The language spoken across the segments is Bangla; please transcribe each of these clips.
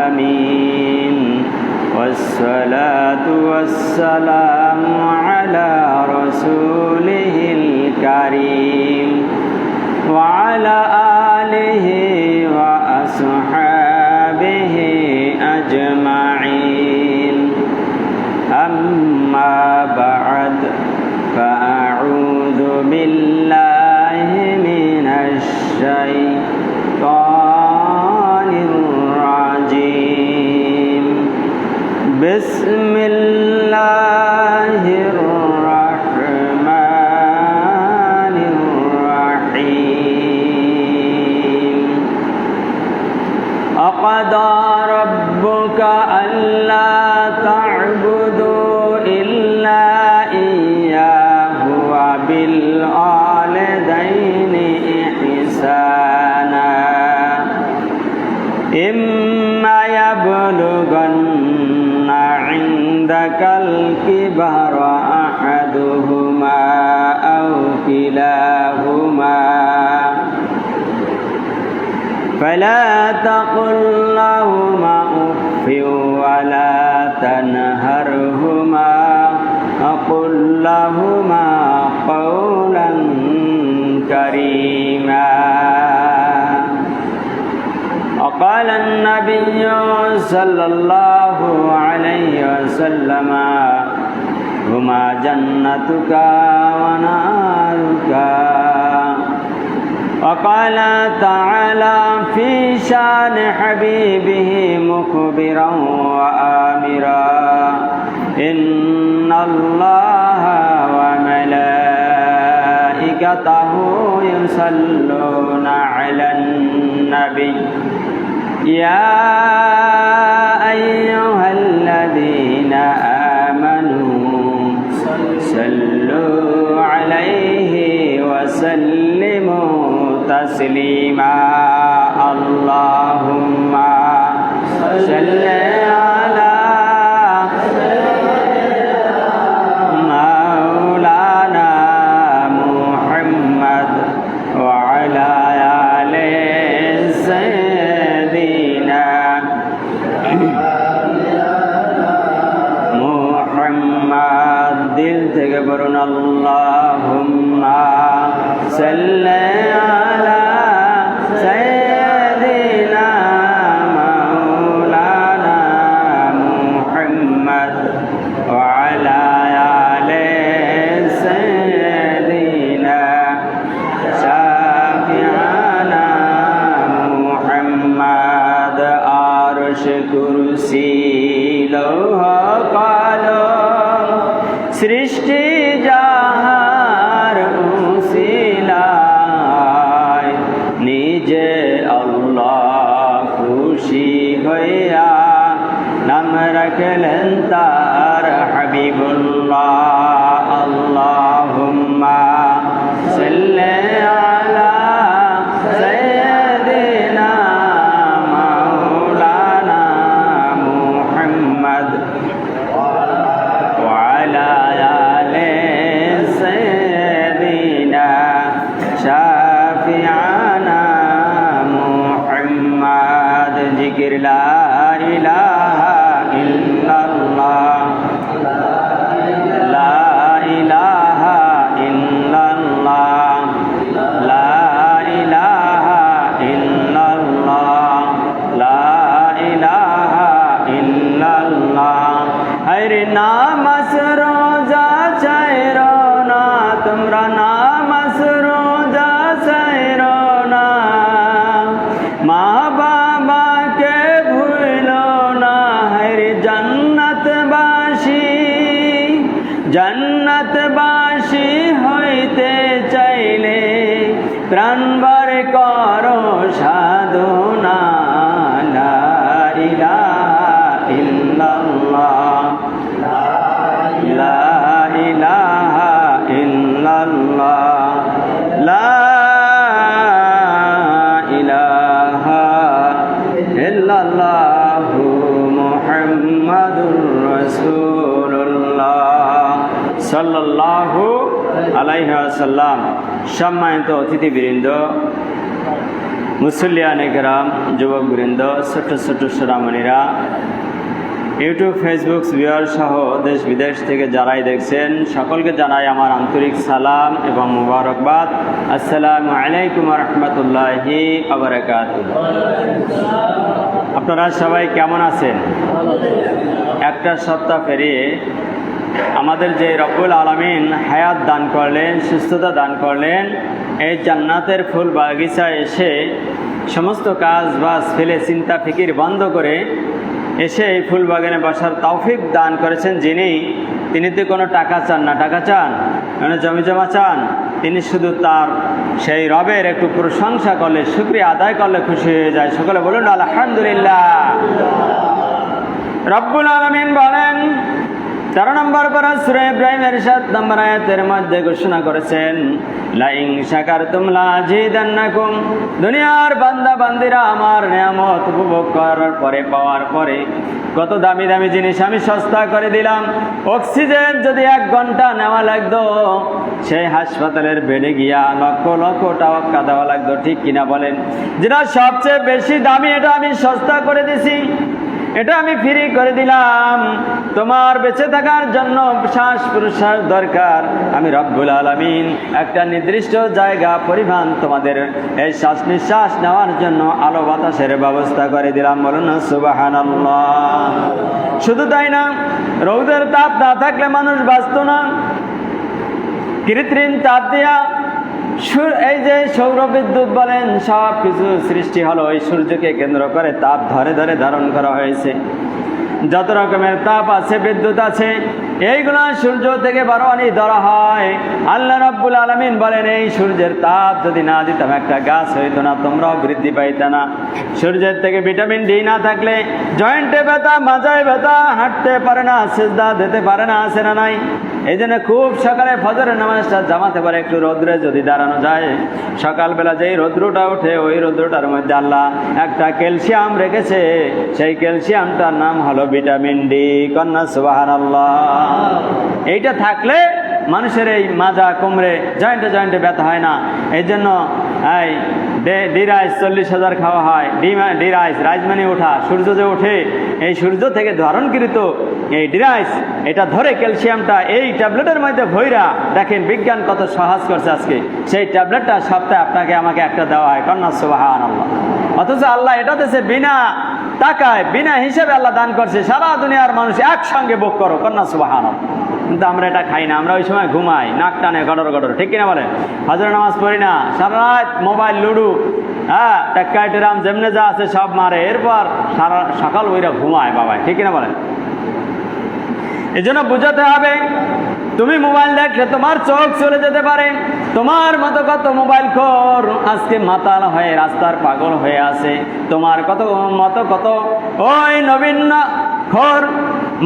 العالمين والصلاة والسلام على رسوله الكريم وعلى آله وأصحابه أجمعين أما بعد فأعوذ بالله من الشيطان الرجيم بسم الله الرحمن الرحيم وقضى ربك ألا تعبدوا إلا إياه وبالوالدين إحسانا إما يبلغن عندك الكبر أحدهما أو كلاهما فلا تقل لهما أف ولا تنهرهما وقل لهما قولا كريما وقال النبي صلى الله عليه وسلم هما جنتك ونارك وقال تعالى في شان حبيبه مخبرا وآمرا إن الله وملائكته يصلون على النبي يا أيها الذين آمنوا صلوا عليه وسلموا تسليما اللهم صل على مولانا محمد وعلى آل سيدنا محمد দিল থেকে বলুন اللهم صل على سيدنا مولانا محمد وعلى آل سيدنا شافعنا محمد عرش কুরসি লৌহ কলম সৃষ্টি যাহার উসিলায় নিজে আল্লাহ খুশি হইয়া নাম রাখলেন তার হাবিবুল্লাহ আল্লাহুম্মা সাল্লি আলা সাইয়্যিদিনা মাওলানা মুহাম্মদ وعلى آل سيدنا شافعنا محمد ذكر لا إله إلا الله لا إله إلا الله لا إله إلا الله لا إله إلا الله हर नामस रोजा चाइरो ना तुमरा नामस रोजा चाइरो ना माँ बाबा के भूलो ना हर जन्नत बासी হইতে চাইলে প্রাণভর করো সাধনা লা ইলাহা ইল্লাল্লাহ লা ইলাহা ইল্লাল্লাহ লা ইলাহা ইল্লাল্লাহু মুহাম্মাদুর রাসূলুল্লাহ সাল্লাল্লাহু আলাইহি ওয়াসাল্লাম। সম্মানিত অতিথিবৃন্দ, মুসল্লিয়ানে কেরাম, যুবকবৃন্দ, ছোট্ট ছোট্ট সোনামণিরা, ইউটিউব, ফেসবুক ভিউয়ার সহ দেশ বিদেশ থেকে যারাই দেখছেন সকলকে জানাই আমার আন্তরিক সালাম এবং মুবারকবাদ। আসসালামু আলাইকুম রহমতুল্লাহি ওয়া বারাকাতুহু। আপনারা সবাই কেমন আছেন? একটা সপ্তাহ পেরিয়ে আমাদের যে রব্বুল আলামিন হায়াত দান করলেন, সুস্থতা দান করলেন, এই জান্নাতের ফুল বাগিচায় এসে সমস্ত কাজ বাজ ফেলে চিন্তা ফিকির বন্ধ করে এসে এই ফুল বাগানে বসার তৌফিক দান করেছেন তিনি তো কোনো টাকা চান না। টাকা চান, মানে জমি জমা চান? তিনি শুধু তার সেই রবের একটু প্রশংসা করলে, শুকরিয়া আদায় করলে খুশি হয়ে যায়। সকলে বলুন আলহামদুলিল্লাহ। রব্বুল আলামিন বলেন 13 নম্বর পারা সূরা ইব্রাহিমের 7 নম্বর আয়াতের মধ্যে ঘোষণা করেছেন, লা ইন শাকারতুম লাযিদান্নাকুম। দুনিয়ার বান্দা বান্দিরা আমার নিয়ামত উপভোগ করার পরে, পাওয়ার পরে কত দামি দামি জিনিস আমি সস্তা করে দিলাম। অক্সিজেন যদি 1 ঘন্টা নেওয়া লাগতো, সেই হাসপাতালের বেডে গিয়া লক্ষ লক্ষ টাকা দেওয়া লাগতো, ঠিক কিনা বলেন? যেটা সবচেয়ে বেশি দামি, এটা আমি সস্তা করে দিছি, এটা আমি ফ্রি করে দিলাম। তোমার বেঁচে থাকার জন্য শ্বাস প্রশ্বাস দরকার, আমি রব্বুল আলামিন একটা নির্দিষ্ট জায়গা পরিমাণ তোমাদের এই শ্বাস নিঃশ্বাস নেওয়ার জন্য আলো বাতাসের ব্যবস্থা করে দিলাম। বলুন সুবহানাল্লাহ। শুধু তাই না, রৌদের তাপ না থাকলে মানুষ বাঁচত না। কৃত্রিম তাপ দিয়া এই যে সৌর বিদ্যুৎ বলেন, সব কিছু সৃষ্টি হলো ওই সূর্যকে কেন্দ্র করে, তাপ ধরে ধরে ধারণ করা হয়েছে। যত রকমের তাপ আছে, বিদ্যুৎ আছে, এইগুলো সূর্য থেকে বারোয়ানি ধরা হয়। আল্লাহ রাব্বুল আলামিন বলেন, এই সূর্যের তাপ যদি না দিতাম একটা গাছ হইতো না, তোমরাও বৃদ্ধি পাইতে না। সূর্যের থেকে ভিটামিন ডি না থাকলে জয়েন্টে ব্যথা, মাজায় ব্যথা, হাঁটতে পারে না, সিজদা দিতে পারে না, আছে না নাই? এই জন্য খুব সকালে ফজরের নামাজটা জামাতে পারে একটু রোদ্রে যদি দাঁড়ানো যায়, সকালবেলা যেই রৌদ্রটা ওঠে, ওই রৌদ্রটার মধ্যে আল্লাহ একটা ক্যালসিয়াম রেখেছে, সেই ক্যালসিয়ামটার নাম হলো ভিটামিন ডি। কন্যা সুবহানাল্লাহ। এইটা থাকলে মানুষের এই মাজা, কোমরে, জয়েন্টে জয়েন্টে ব্যথা হয় না। এই জন্য এই ডি রাইস 40,000 খাওয়া হয়। ডি রাইস, রাইস মানে ওঠা, সূর্য যে ওঠে, এই সূর্য থেকে ধারণকৃত এই ডি রাইস, এটা ধরে ক্যালসিয়ামটা এই ট্যাবলেটের মধ্যে ভৈরা, দেখেন বিজ্ঞান কত সহজ করছে আজকে। সেই ট্যাবলেটটা সপ্তাহে আপনাকে আমাকে একটা দেওয়া হয়। কন্যা সুবহানাল্লাহ। অথচ আল্লাহ এটা দেশে বিনা টাকায়, বিনা হিসেবে আল্লাহ দান করছে। সারা দুনিয়ার মানুষ একসঙ্গে ভোগ করো। কন্যা সুবহানাল্লাহ। কিন্তু আমরা এটা খাই না, আমরা ওই সময় ঘুমাই, নাক টানে গডর গডর, ঠিক কিনা বলেন? ফজরের নামাজ পড়ি না, সারা রাত মোবাইল, লুডু, টেক্কাইটেরাম যেমনে যা আছে সব মারে, এরপর সারা সকাল ওইরা ঘুমায় বাবা, ঠিক কিনা বলেন? এই জন্য বুঝাতে হবে, তুমি মোবাইল দেখলে তোমার চোখ চলে যেতে পারে। তোমার মতো কত মোবাইল খোর আজকে মাতাল হয়ে রাস্তার পাগল হয়ে আছে। তোমার মতো কত ওই নবীন খোর,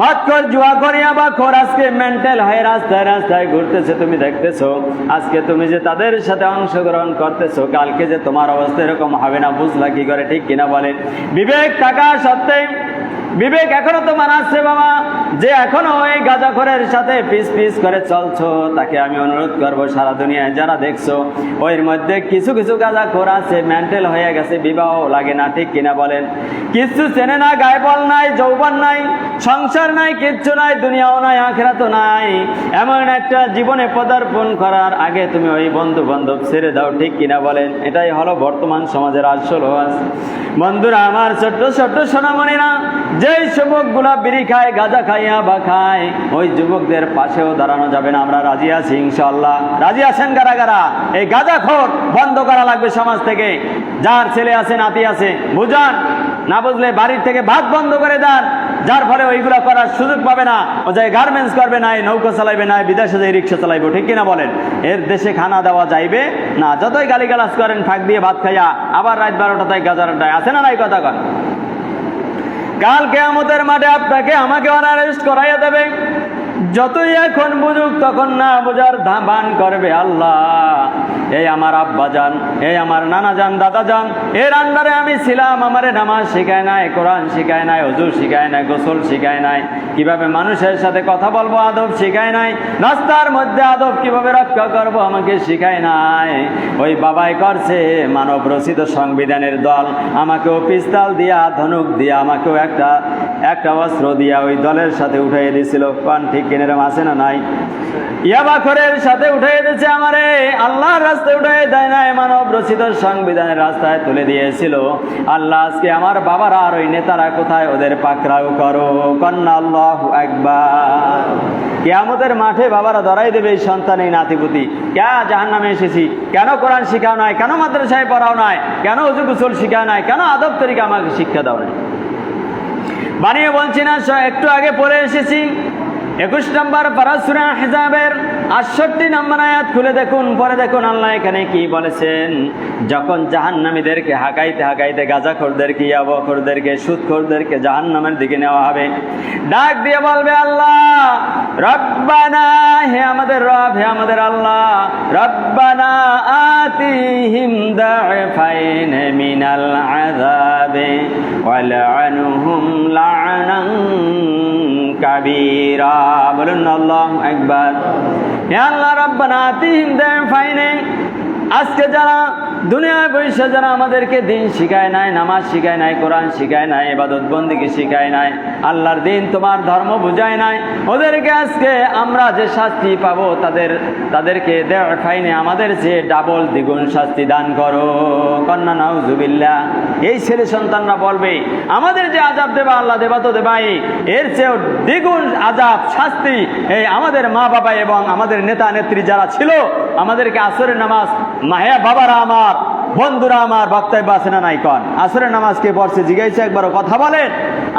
মদ খোর, জুয়া করিয়া বা খোর আজকে মেন্টাল হয়ে রাস্তায় রাস্তায় ঘুরতেছে। তুমি দেখতেছো আজকে তুমি যে তাদের সাথে অংশগ্রহণ করতেছো, কালকে যে তোমার অবস্থা এরকম হবে না, বুঝলা কি করে, ঠিক কিনা বলেন? বিবেক থাকা সত্ত্বে, বিবেক এখনো তোমার আছে বাবা, যে এখনো ওই গাঁজাখোরের সাথে পিস পিস করে চলছো, তাকে আমি অনুরোধ করবো, সারা দুনিয়ায় যারা দেখছো, ওর মধ্যে কিছু কিছু গাঁজাখোর আছে, মেন্টাল হয়ে গেছে, বিবাহ লাগে না, ঠিক কিনা বলেন? কিছু চেনে না, গায়বল নাই, যৌবন নাই, সংসার নাই, কিচ্ছু নাই, দুনিয়াও নাই, আখিরাতও নাই। এমন একটা জীবনে পদার্পণ করার আগে তুমি ওই বন্ধু বান্ধব ছেড়ে দাও, ঠিক কিনা বলেন? এটাই হলো বর্তমান সমাজের আসল ওয়াজ। বন্ধুরা আমার, ছোট্ট ছোট্ট সোনামণিরা, যেই যুবকগুলা বিড়ি খায়, গাঁজা খাইয়া বা খায়, ওই যুবকদের পাশেও দাঁড়ানো যাবে না। আমরা রাজি আছি ইনশাআল্লাহ। রাজি আছেন কারা কারা? এই গাঁজাখোর বন্ধ করা লাগবে সমাজ থেকে। যার ছেলে আছে, নাতি আছে, বুঝান, না বুঝলে বাড়ির থেকে ভাত বন্ধ করে দেন, যার ফলে ওইগুলা করার সুযোগ পাবে না। ও যায় গার্মেন্টস করবে না, নৌকা চালাইবে না, বিদেশে যাই রিক্সা চালাইবো, ঠিক কিনা বলেন? এর দেশে খানা দেওয়া যাইবে না। যতই গালিগালাজ করেন, ফাঁক দিয়ে ভাত খাইয়া আবার রাত 12টায় গাজার আড্ডায়, আছে না নাই কথা কন? কাল কিয়ামতের মাঠে আপনাকে আমাকে অনারেস্ট করাইয়া দেবে। যতই এখন বুঝুক তখন না বুঝার ভান করবে। আল্লাহ, এই আমার আব্বা যান, এই আমার নানা যান, দাদা যান, এর আন্ডারে আমি ছিলাম, আমারে নামাজ শিখায় নাই, কোরআন শিখায় নাই, ওযু শিখায় নাই, গোসল শিখায় নাই, কিভাবে মানুষের সাথে কথা বলবো আদব শিখায় নাই, রাস্তার মধ্যে আদব কিভাবে রক্ষা করবো আমাকে শিখায় নাই। ওই বাবাই করছে মানব রচিত সংবিধানের দল, আমাকেও পিস্তল দিয়া, ধনুক দিয়া, আমাকেও একটা অস্ত্র দিয়া ওই দলের সাথে উঠাই দিয়েছিল। কোন ঠিক কিনেরম আছে না নাই? ইয়াবাখরের সাথে উঠাই দিয়েছে আমারে, আল্লাহর রাস্তায় উঠাই দেয় নাই, মানব রচিত সংবিধানের রাস্তায় তুলে দিয়েছিল। আল্লাহ, আজকে আমার বাবারা আর ওই নেতারা কোথায়? ওদের পাকড়াও করো, কন্যা আল্লাহু আকবার। কিয়ামতের মাঠে বাবারা ধরাই দেবে এই সন্তান, এই নাতিপুতি। কেন জাহান্নামে এসেছি? কেন কোরআন শিখাও নাই? কেন মাদ্রাসায় পড়াও নাই? কেন ওযু গোসল শিখাও নাই? কেন আদব তরিকা আমাকে শিক্ষা দাও নাই? বানিয়ে বলছি না, একটু আগে পড়ে এসেছি 21 নম্বর পারা সূরা আহজাবের 68 নম্বর আয়াত খুলে দেখুন, পরে দেখুন আল্লাহ এখানে কি বলেছেন। যখন জাহান্নামীদেরকে হাঁকাইতে হাঁকাইতে, গাঁজাখোরদেরকে, ইয়াবাখোরদেরকে, সুদখোরদেরকে জাহান্নামের দিকে নেওয়া হবে, ডাক দিয়ে বলবে আল্লাহ, রব্বানা, হে আমাদের রব, হে আমাদের আল্লাহ, রব্বানা আতিহিম দা'ফাইন মিনাল আযাবে ওয়ালআনহুম লা'নান কাবীরা। বলুন আল্লাহু আকবার। হে আল্লাহ, রব্বানা আতিহিম দা'ফাইন, আজকে যারা দুনিয়ায় বসে যারা আমাদেরকে দিন শিখায় নাই, নামাজ শিখায় নাই, কোরআন শিখায় নাই, ইবাদত বন্দেগী শিখায় নাই, আল্লাহর দিন তোমার ধর্ম বুঝায় নাই, ওদেরকে আজকে আমরা যে শাস্তি পাবো তাদেরকে দা'ফাইনে, আমাদের যে ডাবল দ্বিগুণ শাস্তি দান করো। কন্যা নাউজুবিল্লাহ। এই ছেলে সন্তানরা বলবে, আমাদের যে আযাব দেবা আল্লাহ, দেবা তো দেবাই, এর চেয়েও দ্বিগুণ আযাব শাস্তি এই আমাদের মা বাবা এবং আমাদের নেতা নেত্রী যারা ছিল, আমাদেরকে আসরের নামাজ, মায়া বাবারা আমার, বন্ধুরা আমার, বক্তব্য আছে না নাই? কন আসরের নামাজ কে পড়ছে? জিজ্ঞাসা একবারও কথা বলেন।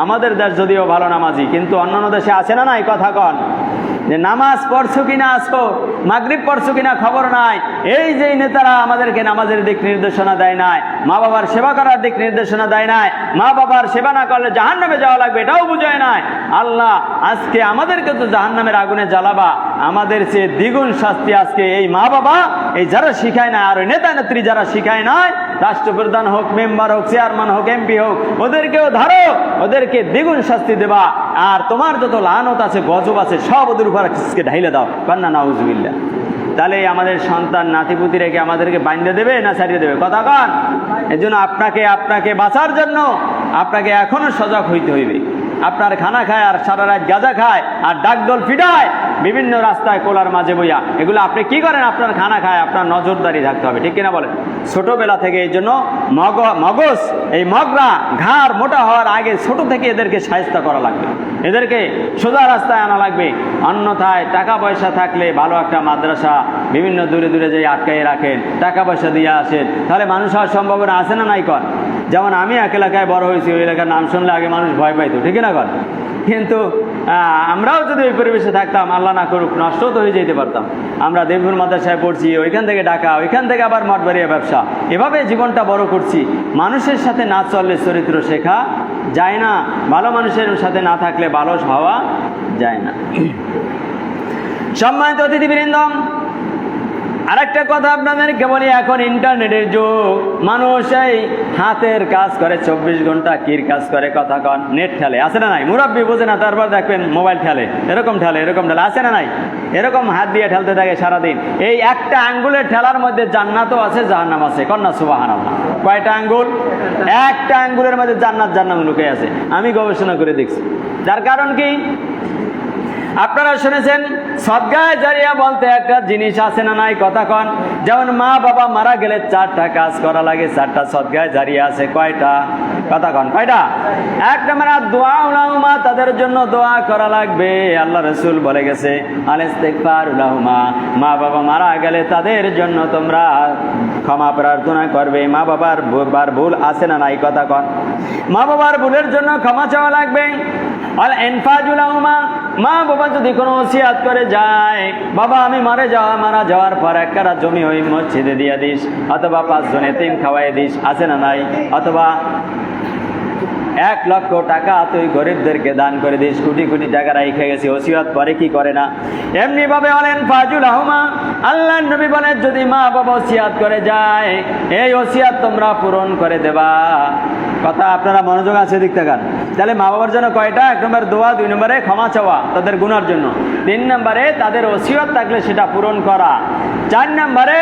আমাদের দেশ যদিও ভালো নামাজি, কিন্তু অন্যান্য দেশে আছে না নাই? কথা কন। যে নামাজ পড়ছো কিনা, আসো মাগরিব পড়ছো কিনা খবর নাই। এই যে নেতারা আমাদেরকে নামাজের দিক নির্দেশনা দেয় নাই, মা বাবার সেবা করার দিক নির্দেশনা দেয় নাই, মা বাবার সেবা না করলে জাহান্নামে যাওয়া লাগবে এটাও বুঝায় নাই। আল্লাহ, আজকে আমাদেরকে তো জাহান্নামের আগুনে জ্বালাবা, আমাদের চেয়ে দ্বিগুণ শাস্তি আজকে এই মা বাবা, এই যারা শিখায় না, আর ওই নেতা নেত্রী যারা শিখায় নাই, রাষ্ট্রপ্রধান হোক, মেম্বার হোক, চেয়ারম্যান হোক, এমপি হোক, ওদেরকেও ধরো, ওদেরকে দ্বিগুণ শাস্তি দেবা। আর তোমার যত লানত আছে, গজব আছে, সব ওদের উপর ঢাইলে দাও। কন্যা নাউজুবিল্লাহ। তাহলে আমাদের সন্তান নাতিপুতি রেখে আমাদেরকে বাইন্ধে দেবে না ছাড়িয়ে দেবে? কথা কন। এই জন্য আপনাকে বাঁচার জন্য আপনাকে এখনো সজাগ হইতে হইবে। আপনার খানা খায় আর সারা রাত গাঁজা খায় আর ডাকদল ফিডায় বিভিন্ন রাস্তায় কোলার মাঝে বইয়া, এগুলো আপনি কি করেন? আপনার খানা খায়, আপনার নজরদারি থাকতে হবে, ঠিক কিনা বলেন? ছোটবেলা থেকে এই জন্য মগজ, এই মগরা ঘাড় মোটা হওয়ার আগে ছোট থেকে এদেরকে শায়েস্তা করা লাগবে, এদেরকে সোজা রাস্তায় আনা লাগবে। অন্যথায় টাকা পয়সা থাকলে ভালো একটা মাদ্রাসা বিভিন্ন দূরে দূরে যে আটকাই রাখেন, টাকা পয়সা দিয়ে আসেন, তাহলে মানুষ হওয়ার সম্ভাবনা আছে না নাই? কর। যেমন আমি এক এলাকায় বড় হয়েছি, ওই এলাকার নাম শুনলে আগে মানুষ ভয় পাইতো, ঠিক না? কর। কিন্তু আমরাও যদি ওই পরিবেশে থাকতাম, আল্লাহ না করুক, নষ্ট তো হয়ে যেতে পারতাম। আমরা দেবপুর মাদ্রাসায় পড়ছি, ওইখান থেকে ঢাকা, ওইখান থেকে আবার মঠবাড়িয়া ব্যবসা, এভাবে জীবনটা বড় করছি। মানুষের সাথে না চললে চরিত্র শেখা যায় না, ভালো মানুষের সাথে না থাকলে ভালো হওয়া যায় না। সম্মানিত অতিথিবৃন্দ, আরেকটা কথা আপনাদেরকে বলি, এখন ইন্টারনেটের যুগ, মানুষ এই হাতের কাজ করে 24 ঘন্টা, কির কাজ করে? কথা কন। নেট ঠেলে, আছে না নাই? মুরব্বী বোঝে না, তারপর দেখবেন মোবাইল ঠেলে, এরকম ঠেলে, আছে না নাই? এরকম হাত দিয়ে ঠেলতে থাকে সারাদিন। এই একটা আঙ্গুলের ঠেলার মধ্যে জান্নাতও আছে, জাহান্নাম আছে। কন্যা সুবহানাল্লাহ। কয়টা আঙ্গুল? একটা আঙ্গুলের মধ্যে জান্নাত জাহান্নাম লুকিয়ে আছে। আমি গবেষণা করে দেখছি। যার কারণ কি? আপনারা শুনেছেন সদকায়ে জারিয়া বলতে একটা জিনিস আছে না নাই? কথা কন। যেমন মা বাবা মারা গেলে 4টা কাজ করা লাগে, 4টা সদকায়ে জারিয়া আছে। কয়টা? কথা কন। কয়টা? এক নম্বর দোয়া উলাহুমা, তাদের জন্য দোয়া করা লাগবে। আল্লাহ রাসূল বলে গেছে আল ইস্তিগফার উলাহুমা, মা বাবা মারা গেলে তাদের জন্য তোমরা ক্ষমা প্রার্থনা করবে। মা বাবার ভুল আছে না নাই? কথা কন। মা বাবার ভুলের জন্য ক্ষমা চাওয়া লাগবে। আল ইনফাজু লাহুমা, মা বাবা যদি কোনো ওসিয়াত করে যায়, বাবা আমি মারা যাওয়ার পর এক কাঠা জমি ওই মসজিদে দিয়ে দিস, অথবা 5 জন এতিম খাওয়াই দিস, আছে না নাই? অথবা 1 লক্ষ টাকা তুই গরিবদেরকে দান করে দিস, কোটি কোটি টাকা রাইখে গেছি, ওসিয়ত করে কি করে না? এমনি ভাবে বলেন ফাজুল আহমা, আল্লাহ নবী বলেন যদি মা বাবা ওসিয়াত করে যায় এই ওসিয়াত তোমরা পূরণ করে দেবা। কথা আপনারা মনোযোগ আছে দিক তাকান। তাহলে মা বাবার জন্য কয়টা? 1 নম্বর দোয়া, 2 নম্বরে ক্ষমা চাওয়া তাদের গুনার জন্য, 3 নম্বরে তাদের ওসিয়ত থাকলে সেটা পূরণ করা, 4 নম্বরে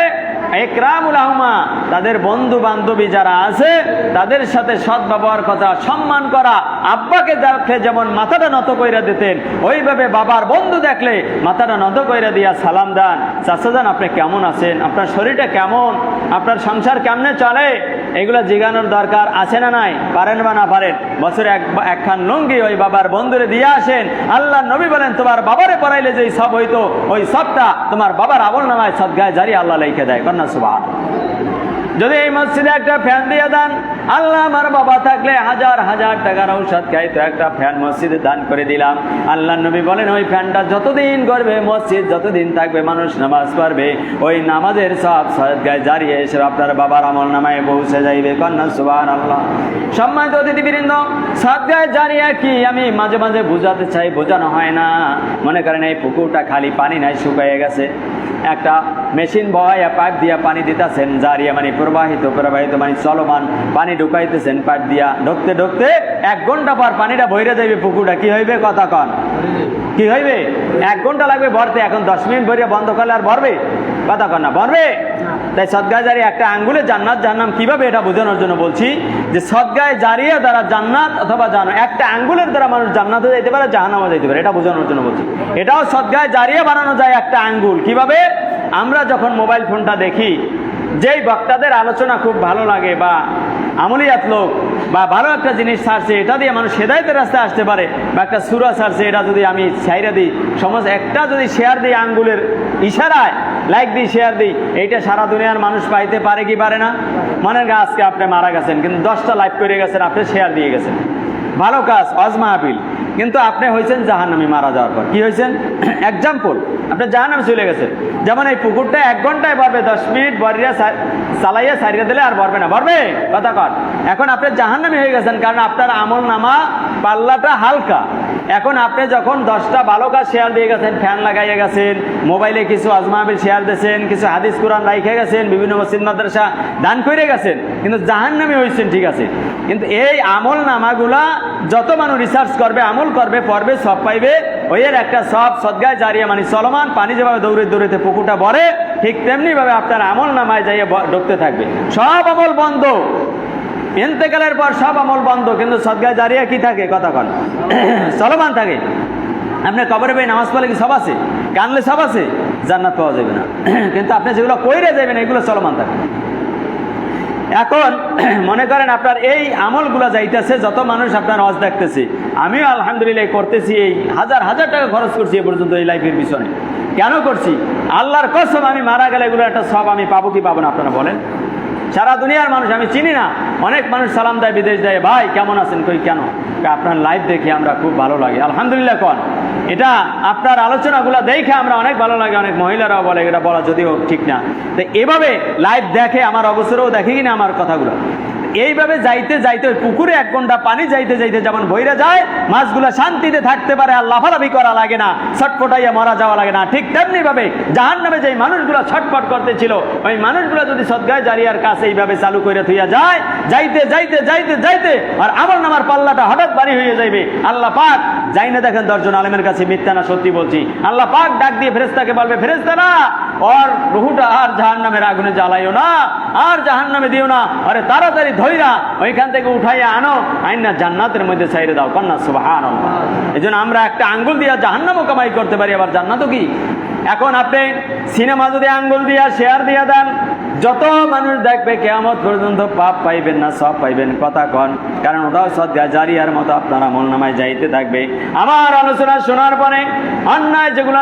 ইকরামুল আহমা তাদের বন্ধু বান্ধবী যারা আছে তাদের সাথে সৎ ব্যবহার করা, সম্মান করা। আব্বাকে দেখলে যেমন মাথাটা নত কইরা দিতেন ওইভাবে বাবার বন্ধু দেখলে মাথাটা নত কইরা দিয়া সালাম দেন, চাচা যান আপনি কেমন আছেন, আপনার শরীরটা কেমন, আপনার সংসার কেমনে চলে, এগুলো জিজ্ঞানোর দরকার আছে না নাই? পারেন বা না পারেন? বছরে একখান লুঙ্গি ওই বাবার বন্ধুরে দিয়ে আসেন। আল্লাহ নবী বলেন তোমার বাবারে পড়াইলে যেই সব হইতো ওই সবটা তোমার বাবার আমল নামায় সদগায় জারি আল্লাহ লিখে দেয়। কন্যা সুবহানাল্লাহ। যদি এই মসজিদে একটা ফ্যান দিয়ে দেন, আল্লাহ আমার বাবা থাকলে হাজার হাজার টাকার ঔষধ খাইতো, একটা ফ্যান মসজিদে দান করে দিলাম। আল্লাহ নবী বলেন ওই ফ্যানটা যতদিন করবে মসজিদ যতদিন থাকবে মানুষ নামাজ পড়বে ওই নামাজের সব সদগায় জারি এসে আপনার বাবার আমল নামায় পৌঁছে যাইবে। কন্যা সুবহানাল্লাহ। সম্মানিত অতিথিবৃন্দ, সদগায় জারিয়া কি আমি মাঝে মাঝে বোঝাতে চাই, বোঝানো হয় না। মনে করেন এই পুকুরটা খালি পানি নাই, শুকিয়ে গেছে, একটা মেশিন বহাইয়া পাইপ দিয়া পানি দিতেছেন, জারিয়া মানে প্রবাহিত মানে চলমান পানি ঢুকাইতেছেন পাইপ দিয়া, ঢুকতে ঢুকতে 1 ঘন্টা পর পানিটা ভরে যাবে পুকুরটা, কি হইবে? কথা কন, কি হইবে? 1 ঘন্টা লাগবে ভরতে, এখন 10 মিনিট ভরিয়া বন্ধ করলে আর ভরবে? কথা কন না, ভরবে? তাই সদগায় জারিয়া একটা আঙ্গুলে জান্নাত জাহান্নাম কিভাবে এটা বোঝানোর জন্য বলছি যে সদগায় জারিয়া দ্বারা জান্নাত অথবা একটা আঙ্গুলের দ্বারা মানুষ জান্নাতে যাইতে পারে, জাহান্নামে যাইতে পারে, এটা বোঝানোর জন্য বলছি। এটাও সদগায় জারিয়া বানানো যায় একটা আঙ্গুল। কিভাবে? আমরা যখন মোবাইল ফোনটা দেখি, যেই বক্তাদের আলোচনা খুব ভালো লাগে বা আমলিয়াত লোক বা ভালো একটা জিনিস ছাড়ছে, এটা দিয়ে মানুষ হেদায়েতের রাস্তায় আসতে পারে, বা একটা সূরা ছাড়ছে এটা যদি আমি ছাইরা দিই, সমাজ একটা যদি শেয়ার দিই আঙ্গুলের ইশারায়, লাইক দিই, শেয়ার দিই, এইটা সারা দুনিয়ার মানুষ পাইতে পারে কি পারে না? মনে হয় আজকে আপনি মারা গেছেন কিন্তু 10টা লাইক করে গেছেন, আপনি শেয়ার দিয়ে গেছেন, ভালো কাজ, ওয়াজ মাহফিল, কিন্তু আপনি হয়েছেন জাহান্নামী মারা যাওয়ার পর। কি হয়েছেন? এক্সাম্পল, আপনি জাহান্নামে চলে গেছেন। যেমন এই পুকুরটা 1 ঘন্টায় ভরবে, 10 মিনিট ভরিয়া চালাইয়া সারিয়ে দিলে আর ভরবে না, ভরবে? কথা কর। এখন আপনি জাহান্নামী হয়ে গেছেন, কারণ আপনার আমল নামা পাল্লাটা হালকা। এখন আপনি যখন 10টা ভালো কাজ শেয়ার দিয়ে গেছেন, ফ্যান লাগাইয়া গেছেন, মোবাইলে কিছু ওয়াজ মাহফিল শেয়ার দিয়েছেন, কিছু হাদিস কোরআন রাইখে গেছেন, বিভিন্ন মসজিদ মাদ্রাসা দান করে গেছেন, কিন্তু জাহান্নামী হয়েছেন, ঠিক আছে। কিন্তু এই আমল নামাগুলা যত মানুষ রিসার্চ করবে, আমল করবে, পড়বে, সব পাইবে, ওই এর একটা সব সদগায় জারিয়া মানে চলমান পানি যেভাবে দৌড়ে দৌড়েতে পুকুরটা ভরে, ঠিক তেমনি ভাবে আপনার আমল নামায় যাইয়া ঢুকতে থাকবে। সব আমল বন্ধ, ইন্তেকালের পর সব আমল বন্ধ, কিন্তু সদগায় জারিয়া কি থাকে? কথা কন, চলমান থাকে। আপনি কবরে ভাই নামাজ পড়লে কি সব আছে? কানলে সব আছে? জান্নাত পাওয়া যাবে না, কিন্তু আপনি যেগুলো কইরে যাবেন এগুলো চলমান থাকে। এখন মনে করেন আপনার এই আমলগুলা যাইতেছে, যত মানুষ আপনার ওয়াজ দেখতেছে, আমিও আলহামদুলিল্লাহ করতেছি, এই হাজার হাজার টাকা খরচ করছি এ পর্যন্ত এই লাইফের পিছনে। কেন করছি? আল্লাহর কসম, আমি মারা গেলে এগুলো একটা সব আমি পাবো কি পাবো না আপনারা বলেন? সারা দুনিয়ার মানুষ, আমি চিনি না, অনেক মানুষ সালাম দেয়, বিদেশ দেয়, ভাই কেমন আছেন, কই কেন? আপনার লাইভ দেখে আমরা খুব ভালো লাগে, আলহামদুলিল্লাহ। কন এটা আপনার আলোচনাগুলো দেখে আমরা অনেক ভালো লাগে, অনেক মহিলারাও বলে, এটা বলা যদিও ঠিক না। তো এভাবে লাইভ দেখে আমার অবসরেও দেখে কিনা আমার কথাগুলো, এইভাবে যাইতে যাইতে ওই পুকুরে 1 ঘন্টা পানি যাইতে যাইতে যেমন বইরা যায়, মাছগুলা শান্তিতে থাকতে পারে, আর লাফালাফি করা লাগে না, ছটফটাইয়া মারা যাওয়া লাগে না, ঠিক তেমনি ভাবে জাহান্নামে যেই মানুষগুলো ছটফট করতেছিল ওই মানুষগুলো যদি সদগায় জারিয়ার কাছে এইভাবে চালু করে থইয়া যায়, যাইতে যাইতে যাইতে যাইতে আর আমল নামার পাল্লাটা হঠাৎ বাড়ি হয়ে যাইবে। আল্লাহ পাক যাই না দেখেন 10 জন আলেমের কাছে মিথ্যা না সত্যি বলছি, আল্লাহ পাক ডাক দিয়ে ফেরেশতাকে বলবে, ফেরেশতারা ওর রুহুটা আর জাহান্নামের আগুনে জ্বালাইও না, আর জাহান্নামে দিও না, আরে তাড়াতাড়ি ধইরা ওইখান থেকে উঠাইয়া আনো, আইনা জান্নাতের মধ্যে ছাইরে দাও। কন্যা সুবহানাল্লাহ। এজন্য আমরা একটা আঙ্গুল দিয়া জাহান্নামও কামাই করতে পারি, আবার জান্নাতও কি। এখন আপনি সিনেমা যদি আঙ্গুল দিয়া শেয়ার দিয়া দেন, যত মানুষ দেখবে কিয়ামত পর্যন্ত পাপ পাইবেন না, সব পাইবেন। কথা কন, কারণ ওটাও সদগায় জারিয়ার মতো আপনার আমল নামায় যাইতে থাকবে। আমার আলোচনা শোনার পরে অন্যায় যেগুলো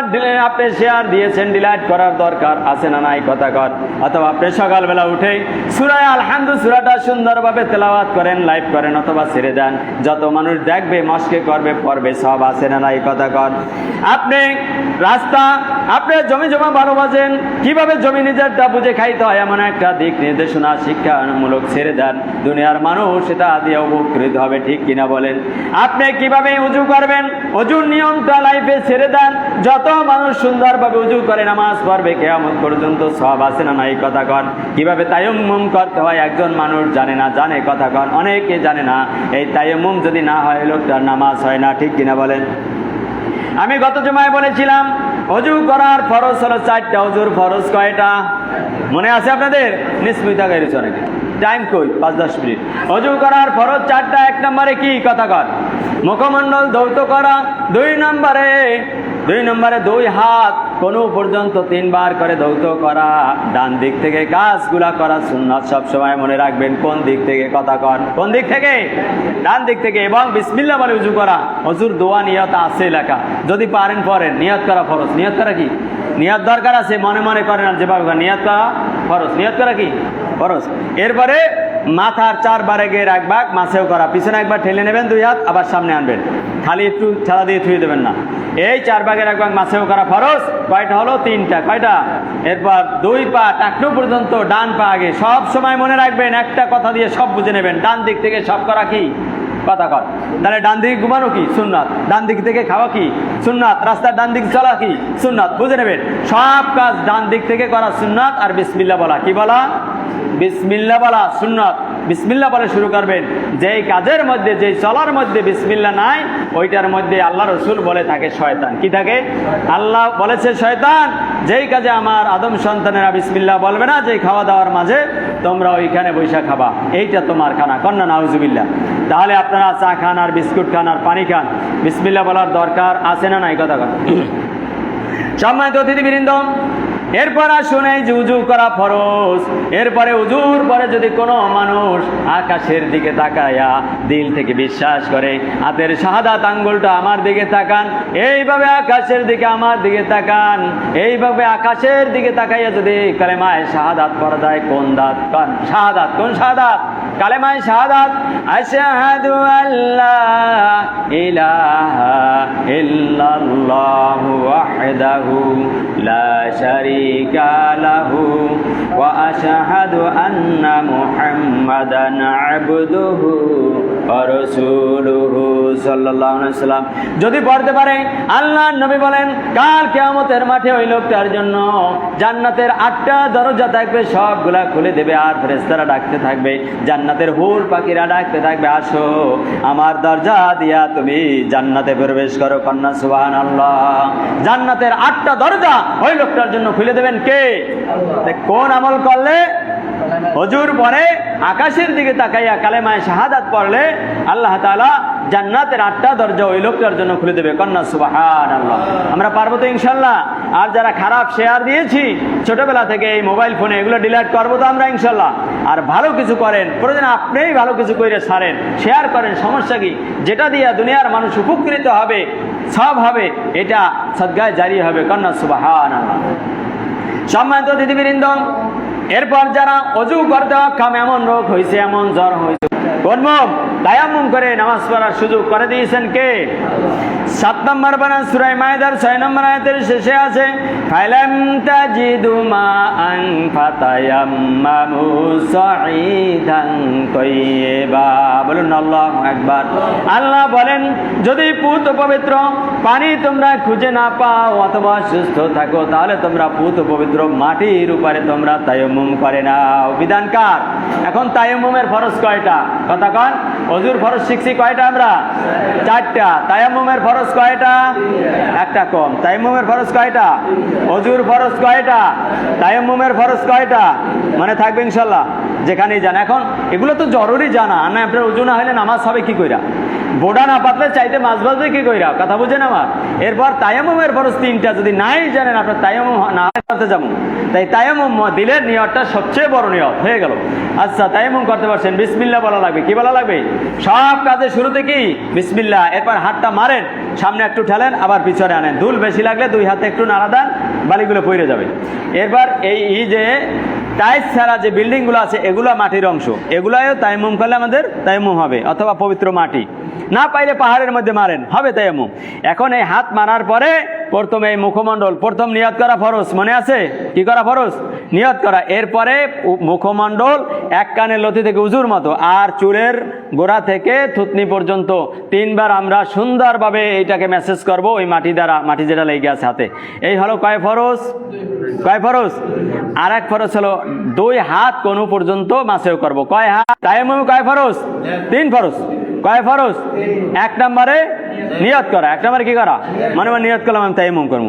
আপনি শেয়ার দিয়েছেন ডিলাইট করার দরকার আছে না নাই? কথা কন। অথবা আপনি সকালবেলা উঠে সূরা আল-হামদ সূরাটা সুন্দরভাবে তেলাওয়াত করেন, লাইভ করেন, অথবা ছেড়ে দেন, যত মানুষ দেখবে মস্কে করবে, পড়বে, সব আছে না নাই? কথা কন। আপনি রাস্তা, আপনি জমি জমা ভালোবাসেন, কিভাবে জমি নিজেরটা বুঝে খাইতে হয় এমন একটা দিক নির্দেশনা শিক্ষামূলক ছেড়ে দেন, দুনিয়ার মানুষ এটা দিয়ে উপকৃত হবে, ঠিক কিনা বলেন? আপনি কিভাবে উজু করবেন, অজুর নিয়মটা লাইফে ছেড়ে দেন। যত মানুষ সুন্দরভাবে উজু করে নামাজ পড়বে কিয়ামত পর্যন্ত সওয়াব আছে না নাই? কথা কন। কিভাবে তায়াম্মুম করতে হয় একজন মানুষ জানে না, জানে কথা কন, অনেকে জানে না। এই তায়াম্মুম যদি না হয় লোকটার নামাজ হয় না, ঠিক কিনা বলেন? আমি গত জুমায় বলেছিলাম অজু করার ফরজ হলো 4টা। অজুর ফরজ কয়টা মনে আছে আপনাদের? নিশ্চয়ই গেছে অনেকে, টাইম কই 5-10 মিনিট। অজু করার ফরজ 4টা। 1 নম্বরে কি? কথা কর, মুখমণ্ডল ধৌত করা। 2 নম্বরে 2 হাত কোন পর্যন্ত 3 বার করে ধৌত করা। ডান দিক থেকে কাজগুলা করা সুন্নাত, সব সময় মনে রাখবেন। কোন দিক থেকে? কথা কন, কোন দিক থেকে? ডান দিক থেকে। এবং বিসমিল্লাহ বলে উজু করা। অজুর দোয়া নিয়ত আছে লেখা, যদি পারেন পড়েন। নিয়ত করা ফরজ। নিয়ত করা কি? নিয়ত দরকার আছে, মনে মনে করেন আর যেভাবে নিয়ত করা ফরজ। নিয়ত করা কি? ফরজ। এরপরে মাথার 4 বারে গিয়ে রাখবাক, মাছেও করা। পিছনে একবার ঠেলে নেবেন 2 হাত, আবার সামনে আনবেন, খালি একটু ছাড়া দিয়ে থুয়ে দেবেন না। এই 4 ভাগে রাখবাক, মাছেও করা ফরজ। কয়টা হলো? 3টা। কয়টা? এরপর 2 পা টাকনু পর্যন্ত ডান পা আগে। সব সময় মনে রাখবেন, একটা কথা দিয়ে সব বুঝে নেবেন। ডান দিক থেকে সব করা কি? কথা কর। তাহলে ডান দিকে ঘুমানো কি? সুন্নাত। ডান দিক থেকে খাওয়া কি? সুন্নাত। রাস্তার ডান দিক চলা কি? সুন্নাত। বুঝে নেবেন, সব কাজ ডান দিক থেকে করা সুন্নাত। আর বিসমিল্লাহ বলা কি বলা? বিসমিল্লাহ বলা সুন্নাত। বিসমিল্লাহ বলে শুরু করবেন। যেই কাজের মধ্যে, যেই চলার মধ্যে বিসমিল্লাহ নাই, ওইটার মধ্যে আল্লাহ রসুল বলে থাকে শয়তান। কি থাকে? আল্লাহ বলেছে শয়তান যেই কাজে আমার আদম সন্তানেরা বিসমিল্লাহ বলবে না, যেই খাওয়া দাওয়ার মাঝে তোমরা ওইখানে বৈশা খাবা, এইটা তোমার খানা। কন্যা নাউজুবিল্লাহ। তাহলে আপনারা চা খান আর বিস্কুট খান আর পানি খান, বিসমিল্লাহ বলার দরকার আছে না নাই? কথা কথা। সম্মানিত অতিথিবৃন্দ, এরপর আসুন এই যে উজু করা ফরজ। এরপরে উজুর পরে যদি কোনো মানুষ আকাশের দিকে তাকায়া দিল থেকে বিশ্বাস করে, হাতের শাহাদাত আঙ্গুলটা আমার দিকে তাকান, এইভাবে আকাশের দিকে আমার দিকে তাকান, এইভাবে আকাশের দিকে তাকাইয়া যদি কালেমায়ে শাহাদাত পড়া যায়, কোন দাঁত? কোন শাহাদাত? কোন শাহাদাত? কালেমায়ে শাহাদাত। আশহাদু আল্লা ইলাহা ইল্লাল্লাহু ওয়াহদাহু লা শারীকা লাহু ওয়া আশহাদু আন্না মুহাম্মাদান আবদুহু ওয়া রাসূলুহু সাল্লাল্লাহু আলাইহি ওয়াসাল্লাম যদি পড়তে পারে, আল্লাহর নবী বলেন কাল কিয়ামতের মাঠে ওই লোকটার জন্য জান্নাতের 8টা দরজা থাকবে, সবগুলা খুলে দেবে। আর ফেরেশতারা ডাকতে থাকবে, জান্নাতের হুর পাখিরা ডাকতে থাকবে, আসো আমার দরজা দিয়া তুমি জান্নাতে প্রবেশ করো। কন্যা সুবহানাল্লাহ। জান্নাতের 8টা দরজা ওই লোকটার জন্য খুলে দেবেন কে? কোন আমল করলে? হুজুর পরে আকাশের দিকে তাকাইয়া কালেমায়ে শাহাদাত পড়লে আল্লাহ তাআলা জান্নাতের 8টা দরজা ওই লোকটার জন্য খুলে দেবে। কন্যা সুবহানাল্লাহ। আমরা পারবো তো ইনশাআল্লাহ? আর যারা খারাপ শেয়ার দিয়েছি ছোটবেলা থেকে এই মোবাইল ফোনে, এগুলো ডিলিট করবো তো আমরা ইনশাআল্লাহ। আর ভালো কিছু করেন, প্রয়োজন আপনিই ভালো কিছু করে ছাড়েন, শেয়ার করেন, সমস্যা কি? যেটা দিয়ে দুনিয়ার মানুষ উপকৃত হবে, সব হবে, এটা সদগায়ে জারি হবে। কন্যা সুবহানাল্লাহ। সম্মানিত অতিথিবৃন্দ, এরপর যারা অজু করতে অক্ষম, এমন রোগ হয়েছে, এমন জ্বর হয়েছে, তায়াম্মুম করে নামাজ পড়ার সুযোগ করে দিয়েছেন কে? 7 নম্বর বানা সূরা মায়েদার 6 নম্বর আয়াতের শেষে আছে, ফালাম তাজিদু মাআন ফাতায়াম্মামু সাঈদান তাইয়্যিবা। বলুন আল্লাহু আকবার। আল্লাহ বলেন যদি পুত পবিত্র পানি তোমরা খুঁজে না পাও অথবা সুস্থ থাকো, তাহলে তোমরা পুত পবিত্র মাটির উপরে তোমরা তায়াম্মুম করে নাও। বিধান কার? এখন তায়াম্মুমের ফরজ কয়টা? কথা কন। অজুর ফরজ শিখছি কয়টা আমরা? 4টা। তায়াম্মুমের ফরজ কয়টা? একটা কম। তায়াম্মুমের ফরজ কয়টা? অজুর ফরজ কয়টা? তায়াম্মুমের ফরজ কয়টা? মানে থাকবে ইনশাআল্লাহ যেখানেই যান। এখন এগুলো তো জরুরি জানা, না আপনার উজু না হলে নামাজ হবে কি কইরা? বোডা না পাতলে চাইতে মাছ বাজবে কি কইরা? কথা বুঝেন আমার? এরপর তায়াম্মুমের ফরজ 3টা, যদি নাই জানেন আপনার তায়াম্মুম না করতে যাবো, তাই তায়াম্মুম দিলের নিয়তটা সবচেয়ে বড় নিয়ত হয়ে গেল। আচ্ছা তায়াম্মুম করতে পারছেন, বিসমিল্লাহ বলা লাগবে। কি বলা লাগবে? সব কাজে শুরুতে কি? বিসমিল্লাহ। এরপর হাতটা মারেন, সামনে একটু ঠেলেন, আবার পিছনে আনেন। ধুল বেশি লাগলে 2 হাতে একটু নাড়া দেন, বালিগুলো পড়ে যাবে। এরপর এই যে টাইলস ছাড়া যে বিল্ডিংগুলো আছে, এগুলো মাটির অংশ, এগুলাও তায়াম্মুম করলে আমাদের তায়াম্মুম হবে, অথবা পবিত্র মাটি না পাইলে পাহাড়ের মধ্যে মারেন, হবে তায়াম্মুম। এখন এই হাত মারার পরে প্রথমে এই মুখমণ্ডল, প্রথম নিয়ত করা ফরজ, মনে আছে? কি করা ফরজ? নিয়ত করা। এরপরে মুখমণ্ডল এক কানের লতি থেকে উজুর মতো আর চুলের গোড়া থেকে থুতনি পর্যন্ত 3 বার আমরা সুন্দরভাবে এইটাকে মেসেজ করব ওই মাটি দ্বারা, মাটি যেটা লেগে আছে হাতে। এই হলো কয় ফরজ? কয় ফরজ? আর এক ফরজ হলো 2 হাত কোণু পর্যন্ত মাসেও করব। কয় হাত? তায়াম্মুমে কয় ফরজ? 3 ফরজ। কয় ফরজ? 1 নম্বরে নিয়ত করা। 1 নম্বরে কি করা? মনে মনে নিয়ত করলাম আমি তায়াম্মুম করব।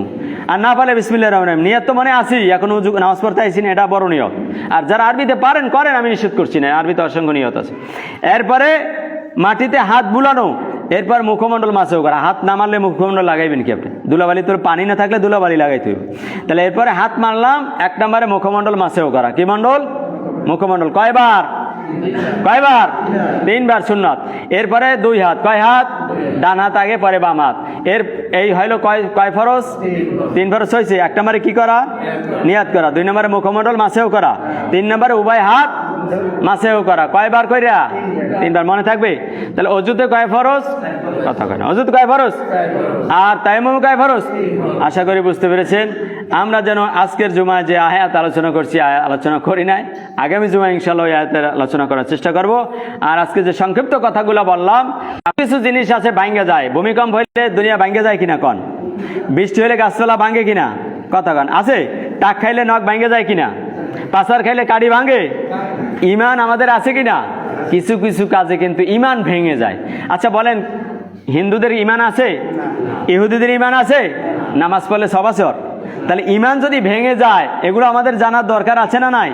আর না পারলে বিসমিল্লাহির রহমানির রহিম। নিয়ত তো মনে আছি, এখন নামাজ পড়তে আইছি না, এটা বড় নিয়ত। আর যারা আরবিতে পারেন করেন, আমি নিষেধ করছি না, আরবিতে অসংখ্য নিয়ত আছে। এরপরে মাটিতে হাত বুলানো, এরপর মুখমণ্ডল মাছেও করা। হাত না মারলে মুখমণ্ডল লাগাইবেন কি আপনি? ধুলাবালি, তোর পানি না থাকলে ধুলাবালি লাগাইতে হবে। তাহলে এরপরে হাত মারলাম, 1 নম্বরে মুখমণ্ডল মাছেও করা। কি মণ্ডল? মুখমণ্ডল। কয়বার? কয়বার? 3 বার সুন্নাত। এরপরে 2 হাত। কয় হাত? ডান হাত আগে, পরে বাম হাত। এই হইলো কয় ফরজ? 3 ফরজ হয়েছে। 1 নম্বরে কি করা? নিয়াত করা। 2 নম্বরে মুখমণ্ডল মাছেও করা। 3 নম্বরে উভয় হাত মাছেও করা। কয়বার কইরা? 3 বার। মনে থাকবে? তাহলে অজুতে কয় ফরজ? কথা কয় না। অজুতে কয় ফরজ? আর তায়াম্মুমে কয় ফরজ? আশা করি বুঝতে পেরেছেন। আমরা যেন আজকের জুমায় যে আয়াত আলোচনা করছি, আলোচনা করি নাই, আগামী জুমায় ইনশাআল্লাহ এই আয়াতের আলোচনা করার চেষ্টা করব। আর আজকে যে সংক্ষিপ্ত কথাগুলো বললাম, কিছু জিনিস আছে ভাঙ্গে যায়। ভূমিকম্প হইলে দুনিয়া ভাঙ্গে যায় কিনা কন? বৃষ্টি হলে গাছপালা ভাঙ্গে কিনা? কথা কন। আছে? টাক খাইলে নখ ভাঙ্গে যায় কিনা? পাচার খাইলে কাড়ি ভাঙ্গে? ইমান আমাদের আছে কিনা? কিছু কিছু কাজে কিন্তু ইমান ভেঙে যায়। আচ্ছা বলেন, হিন্দুদের ইমান আছে? ইহুদিদের ইমান আছে? নামাজ পড়লে সব আছে ওর? তাহলে ইমান যদি ভেঙে যায়, এগুলো আমাদের জানার দরকার আছে না নাই?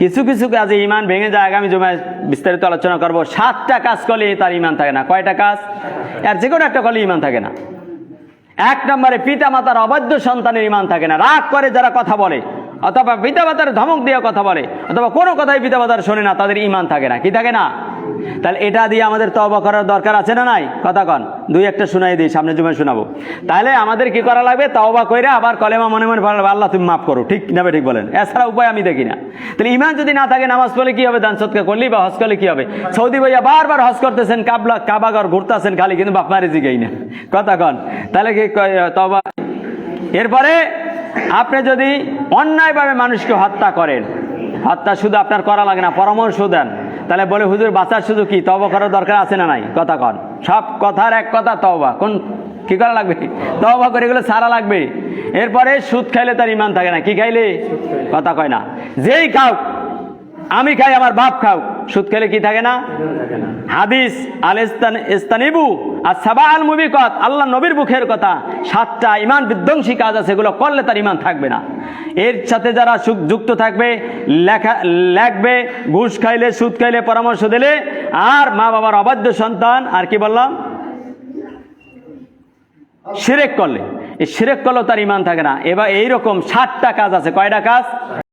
কিছু কিছু কাজে ইমান ভেঙে যায়। আগামী জুমায় বিস্তারিত আলোচনা করব। 7টা কাজ করলে তার ইমান থাকে না। কয়টা কাজ? আর যে কোনো একটা করলে ইমান থাকে না। 1 নম্বরে পিতা মাতার অবাধ্য সন্তানের ইমান থাকে না। রাগ করে যারা কথা বলে, অথবা পিতা মাতার ধমক দিয়ে কথা বলে, অথবা কোনো কথাই পিতা মাতার শোনে না, তাদের ইমান থাকে না। কি থাকে না? তাহলে এটা দিয়ে আমাদের তওবা করার দরকার আছে না নাই? কথা কন। 2-1টা শুনাই দিই, সামনে জুমায় শোনাবো। তাহলে আমাদের কি করা লাগবে? তওবা কইরা আবার কলেমা মনে মনে পড়া, আল্লাহ তুমি মাফ করো। ঠিক না? ঠিক বলেন। এছাড়া উপায় আমি দেখি না। তাহলে ইমান যদি না থাকে, নামাজ পড়লে কি হবে? দান সদকা করলেই বা হজ করলে কি হবে? সৌদি ভাইয়া বারবার হজ করতেছেন, কাবাগর ঘুরতেছেন খালি, কিন্তু বাপ মারে জিগাই না। কথা কন। তাহলে কি তওবা? এরপরে আপনি যদি অন্যায়ভাবে মানুষকে হত্যা করেন, হত্যা শুধু আপনার করা লাগে না, পরামর্শ দেন, তাহলে বলে হুজুর বাঁচার শুধু কি তওবা করার দরকার আছে না নাই? কথা কন। সব কথার এক কথা তওবা। কোন কি করা লাগবে? তওবা করে এগুলো সারা লাগবে। এরপরে সুদ খাইলে তার ইমান থাকে না। কি খাইলে? কথা কয় না। যেই খাও, আমি খাই, আমার বাপ খাও, সুদ খেলে কি থাকে না? হাদিস আল ইস্তানিবু আস-সাবা আল মুবিকাত, আল্লাহ নবীর মুখের কথা। 7টা ইমান বিধ্বংসী কাজ আছে, এগুলো করলে তার ইমান থাকবে না। এর সাথে যারা যুক্ত থাকবে, লেখবে, ঘুষ খাইলে, সুদ খাইলে, পরামর্শ দিলে, আর মা বাবার অবাধ্য সন্তান, আর কি বললাম? শিরক করলে, এই শিরক করলেও তার ইমান থাকে না। এবার এইরকম 7টা কাজ আছে। কয়টা কাজ?